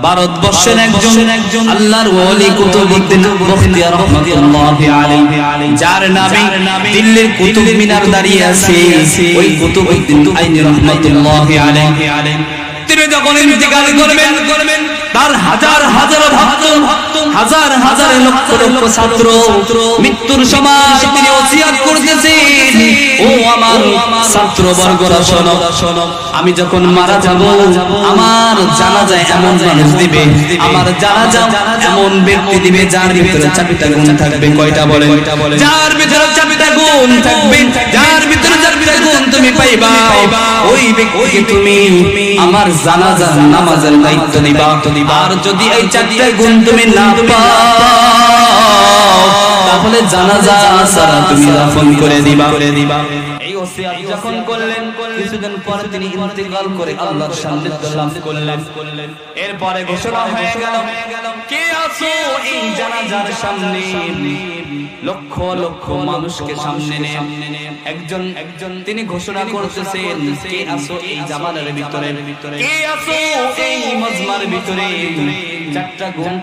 ভারতবর্ষের একজন আল্লাহর ওলি কুতুবউদ্দিন বখতিয়ার রাহমাতুল্লাহি আলাইহি, যার নামে দিল্লির কুতুব মিনার দাঁড়িয়ে আছে, ওই কুতুবউদ্দিন আইনি রাহমাতুল্লাহি আলাইহি তিনি যখন ইন্তেকাল করবেন, তার হাজার হাজার ভক্ত, হাজার হাজার লক্ষ লক্ষ ছাত্র মৃত্যুর সময় তিনি ওসিয়ত করতেছেন, ও আমার ছাত্রবর্গরা শোনো, আমি যখন মারা যাব আমার জানাজায় এমন মানুষ দিবে, আমার জানাজা এমন ব্যক্তি দিবে যার ভিতরে চাবিটা গুণ থাকবে। কয়টা বলেন? যার ভিতরে চাবিটা গুণ থাকবে, যার ভিতরে চাবিটা গুণ তুমি পাইবা, ওই ব্যক্তিকে তুমি আমার জানাজার নামাজের দায়িত্ব দিবা। আর যদি এই চারটা গুণ তুমি না পাও, তাহলে জানাজা ছাড়া তুমি দাফন করে দিবা। এই ওসিয়ত যখন করলেন, কিছুদিন পরে তিনি ইন্তেকাল করে আল্লাহর সান্নিধ্য লাভ করলেন। এরপরে ঘোষণা হয়ে গেল, কে আছো এই জানাজার সামনে? লক্ষ লক্ষ মানুষকে সামনে নিয়ে একজন তিনি ঘোষণা করতেছেন, কে আছো এই জামানের ভিতরে, কে আছো এই মজমার ভিতরে? চারটা গুণ